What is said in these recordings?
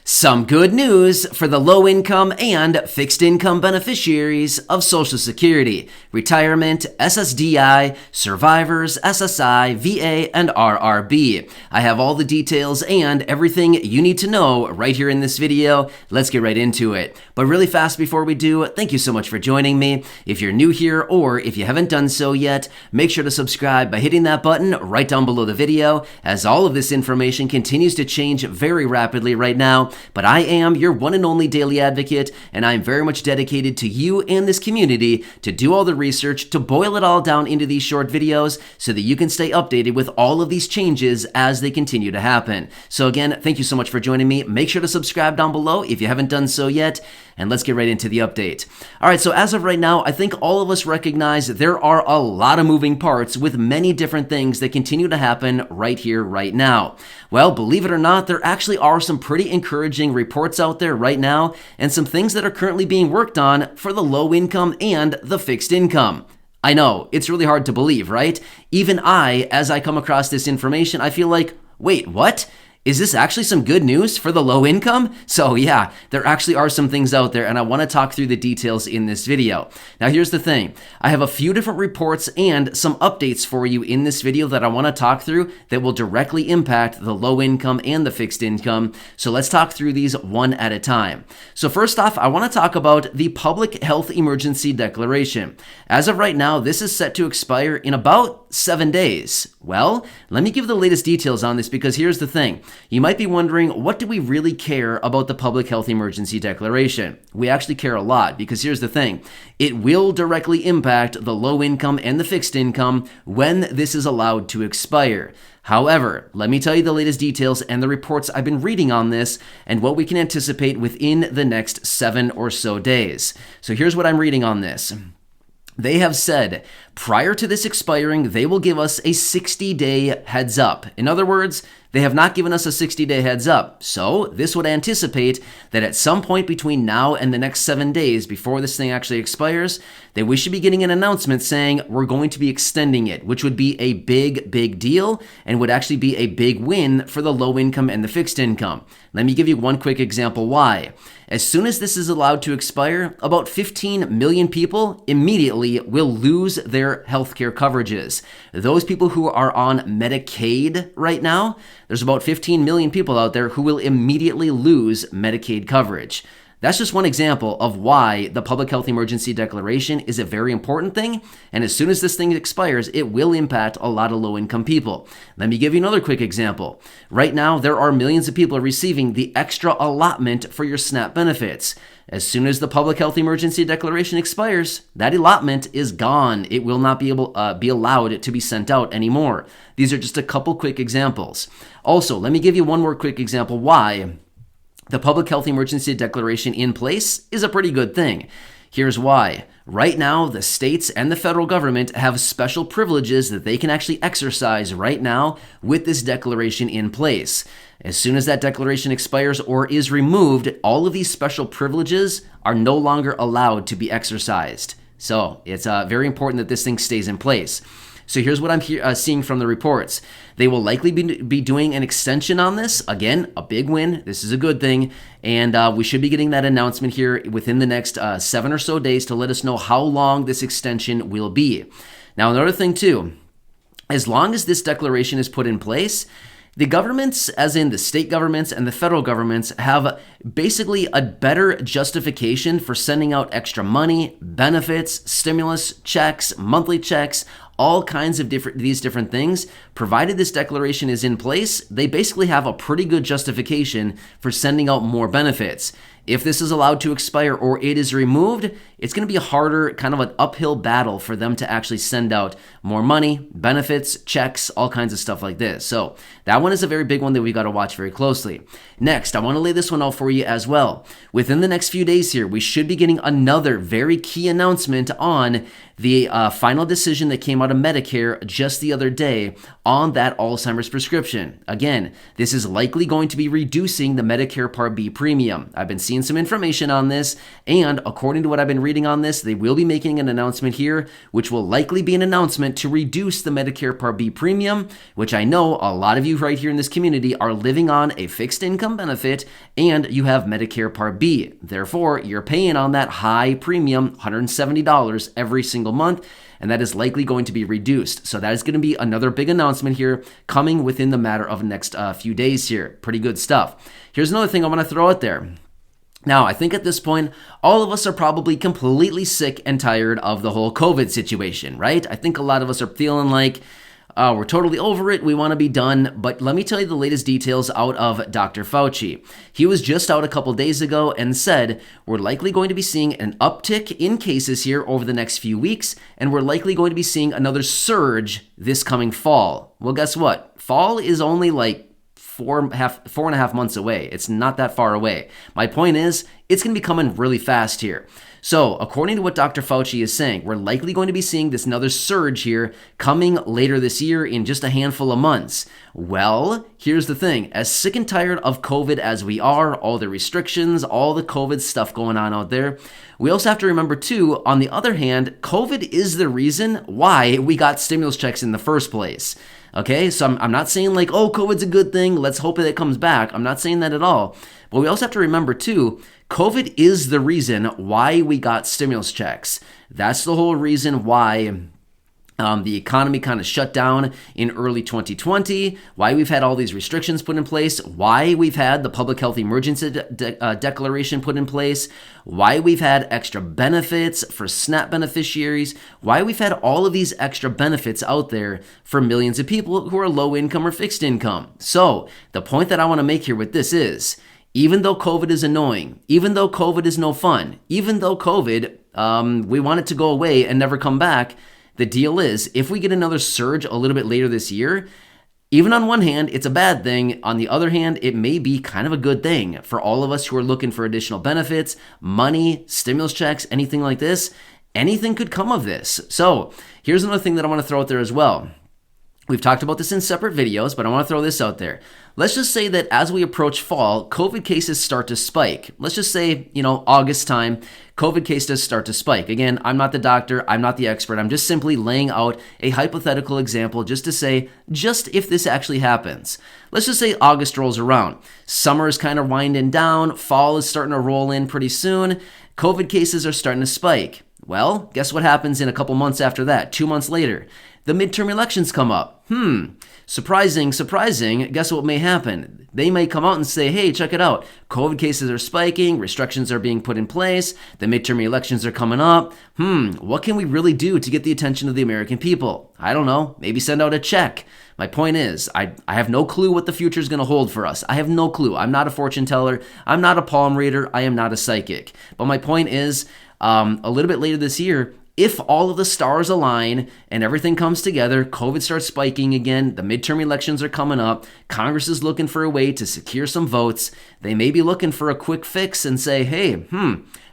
Some good news for the low-income and fixed-income beneficiaries of Social Security, retirement, SSDI, survivors, SSI, VA, and RRB. I have all the details and everything you need to know right here in this video. Let's get right into it. But really fast before we do, thank you so much for joining me. If you're new here or if you haven't done so yet, make sure to subscribe by hitting that button right down below the video, as all of this information continues to change very rapidly right now. But I am your one and only daily advocate, and I am very much dedicated to you and this community to do all the research, to boil it all down into these short videos so that you can stay updated with all of these changes as they continue to happen. So again, thank you so much for joining me. Make sure to subscribe down below if you haven't done so yet, and let's get right into the update. All right, so as of right now, I think all of us recognize there are a lot of moving parts with many different things that continue to happen right here, right now. Well, believe it or not, there actually are some pretty encouraging reports out there right now and some things that are currently being worked on for the low income and the fixed income. I know, it's really hard to believe, right? Even I, as I come across this information, I feel like, wait, what? Is this actually some good news for the low income? So yeah, there actually are some things out there, and I want to talk through the details in this video. Now here's the thing. I have a few different reports and some updates for you in this video that I want to talk through that will directly impact the low income and the fixed income. So let's talk through these one at a time. So first off, I want to talk about the Public Health Emergency Declaration. As of right now, this is set to expire in about 7 days. Well, let me give the latest details on this, because here's the thing. You might be wondering, what do we really care about the Public Health Emergency Declaration? We actually care a lot, because here's the thing. It will directly impact the low income and the fixed income when this is allowed to expire. However, let me tell you the latest details and the reports I've been reading on this and what we can anticipate within the next 7 or so days. So here's what I'm reading on this. They have said, prior to this expiring, they will give us a 60-day heads up. In other words, they have not given us a 60-day heads up. So this would anticipate that at some point between now and the next 7 days before this thing actually expires, that we should be getting an announcement saying we're going to be extending it, which would be a big deal and would actually be a big win for the low income and the fixed income. Let me give you one quick example why. As soon as this is allowed to expire, about 15 million people immediately will lose their healthcare coverages. Those people who are on Medicaid right now, there's about 15 million people out there who will immediately lose Medicaid coverage. That's just one example of why the Public Health Emergency Declaration is a very important thing, and as soon as this thing expires, it will impact a lot of low-income people. Let me give you another quick example. Right now, there are millions of people receiving the extra allotment for your SNAP benefits. As soon as the Public Health Emergency Declaration expires, that allotment is gone. It will not be allowed to be sent out anymore. These are just a couple quick examples. Also, let me give you one more quick example why the Public Health Emergency Declaration in place is a pretty good thing. Here's why. Right now, the states and the federal government have special privileges that they can actually exercise right now with this declaration in place. As soon as that declaration expires or is removed, all of these special privileges are no longer allowed to be exercised. So it's very important that this thing stays in place. So here's what I'm seeing from the reports. They will likely be doing an extension on this. Again, a big win. This is a good thing. And we should be getting that announcement here within the next 7 or so days to let us know how long this extension will be. Now, another thing too, as long as this declaration is put in place, the governments, as in the state governments and the federal governments, have basically a better justification for sending out extra money, benefits, stimulus checks, monthly checks, all kinds of these different things. Provided this declaration is in place, they basically have a pretty good justification for sending out more benefits. If this is allowed to expire or it is removed, it's going to be a harder, kind of an uphill battle for them to actually send out more money, benefits, checks, all kinds of stuff like this. So that one is a very big one that we got to watch very closely. Next, I want to lay this one out for you as well. Within the next few days here, we should be getting another very key announcement on the final decision that came out of Medicare just the other day on that Alzheimer's prescription. Again, this is likely going to be reducing the Medicare Part B premium. I've been seeing seen some information on this, and according to what I've been reading on this, they will be making an announcement here, which will likely be an announcement to reduce the Medicare Part B premium, which I know a lot of you right here in this community are living on a fixed income benefit, and you have Medicare Part B. Therefore, you're paying on that high premium, $170 every single month, and that is likely going to be reduced. So that is going to be another big announcement here coming within the matter of the next few days here. Pretty good stuff. Here's another thing I want to throw out there. Now, I think at this point, all of us are probably completely sick and tired of the whole COVID situation, right? I think a lot of us are feeling like we're totally over it. We want to be done. But let me tell you the latest details out of Dr. Fauci. He was just out a couple days ago and said we're likely going to be seeing an uptick in cases here over the next few weeks, and we're likely going to be seeing another surge this coming fall. Well, guess what? Fall is only like 4.5 months away. It's not that far away. My point is, it's going to be coming really fast here. So, according to what Dr. Fauci is saying, we're likely going to be seeing this another surge here coming later this year in just a handful of months. Well, here's the thing. As sick and tired of COVID as we are, all the restrictions, all the COVID stuff going on out there, we also have to remember too, on the other hand, COVID is the reason why we got stimulus checks in the first place. Okay, so I'm not saying like, oh, COVID's a good thing, let's hope that it comes back. I'm not saying that at all. But we also have to remember too, COVID is the reason why we got stimulus checks. That's the whole reason why the economy kind of shut down in early 2020, why we've had all these restrictions put in place, why we've had the public health emergency declaration put in place, why we've had extra benefits for SNAP beneficiaries, why we've had all of these extra benefits out there for millions of people who are low income or fixed income. So the point that I want to make here with this is, even though COVID is annoying, even though COVID is no fun, even though COVID, we want it to go away and never come back, the deal is, if we get another surge a little bit later this year, even on one hand, it's a bad thing. On the other hand, it may be kind of a good thing for all of us who are looking for additional benefits, money, stimulus checks, anything like this. Anything could come of this. So here's another thing that I want to throw out there as well. We've talked about this in separate videos, but I want to throw this out there. Let's just say that as we approach fall, COVID cases start to spike. Let's just say, August time, COVID cases start to spike. Again, I'm not the doctor. I'm not the expert. I'm just simply laying out a hypothetical example just to say, just if this actually happens. Let's just say August rolls around. Summer is kind of winding down. Fall is starting to roll in pretty soon. COVID cases are starting to spike. Well, guess what happens in a couple months after that? 2 months later, the midterm elections come up. Surprising. Guess what may happen? They may come out and say, hey, check it out. COVID cases are spiking. Restrictions are being put in place. The midterm elections are coming up. What can we really do to get the attention of the American people? I don't know. Maybe send out a check. My point is, I have no clue what the future is going to hold for us. I have no clue. I'm not a fortune teller. I'm not a palm reader. I am not a psychic. But my point is, a little bit later this year, if all of the stars align and everything comes together, COVID starts spiking again, the midterm elections are coming up, Congress is looking for a way to secure some votes, they may be looking for a quick fix and say, hey,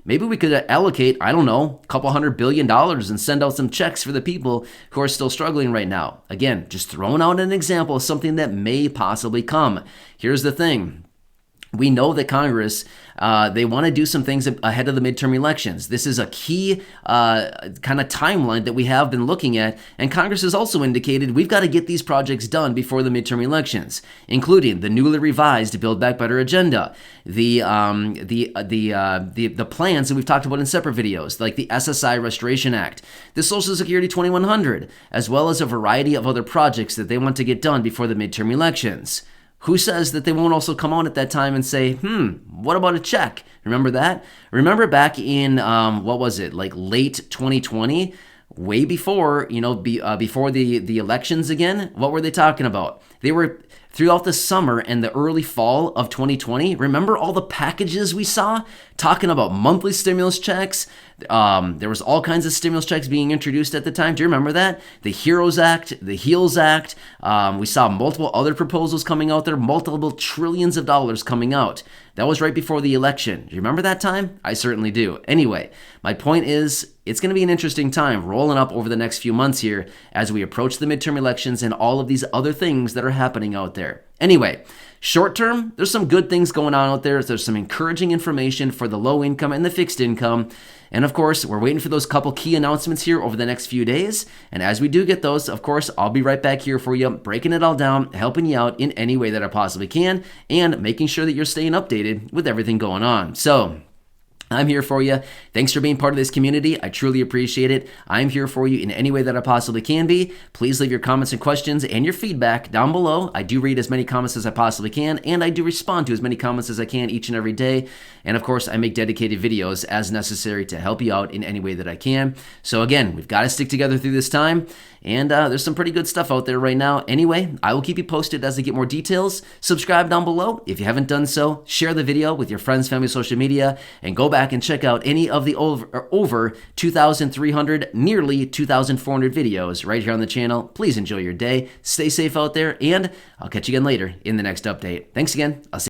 maybe we could allocate, I don't know, a couple $100 billion and send out some checks for the people who are still struggling right now. Again, just throwing out an example of something that may possibly come. Here's the thing. We know that Congress, they want to do some things ahead of the midterm elections. This is a key kind of timeline that we have been looking at, and Congress has also indicated we've got to get these projects done before the midterm elections, including the newly revised Build Back Better agenda, the plans that we've talked about in separate videos, like the SSI Restoration Act, the Social Security 2100, as well as a variety of other projects that they want to get done before the midterm elections. Who says that they won't also come on at that time and say, what about a check? Remember that? Remember back in, late 2020, way before, before the elections again, what were they talking about? They were throughout the summer and the early fall of 2020. Remember all the packages we saw talking about monthly stimulus checks? There was all kinds of stimulus checks being introduced at the time. Do you remember that? The HEROES Act, the HEALS Act. We saw multiple other proposals coming out there, multiple trillions of dollars coming out. That was right before the election. Do you remember that time? I certainly do. Anyway, my point is, it's going to be an interesting time rolling up over the next few months here as we approach the midterm elections and all of these other things that are happening out there. Anyway, short term, there's some good things going on out there. There's some encouraging information for the low income and the fixed income. And of course, we're waiting for those couple key announcements here over the next few days. And as we do get those, of course, I'll be right back here for you, breaking it all down, helping you out in any way that I possibly can, and making sure that you're staying updated with everything going on. So I'm here for you. Thanks for being part of this community. I truly appreciate it. I'm here for you in any way that I possibly can be. Please leave your comments and questions and your feedback down below. I do read as many comments as I possibly can, and I do respond to as many comments as I can each and every day. And of course, I make dedicated videos as necessary to help you out in any way that I can. So again, we've got to stick together through this time. And there's some pretty good stuff out there right now. Anyway, I will keep you posted as I get more details. Subscribe down below if you haven't done so. Share the video with your friends, family, social media, and go back and check out any of the over 2,300, nearly 2,400 videos right here on the channel. Please enjoy your day. Stay safe out there, and I'll catch you again later in the next update. Thanks again. I'll see you.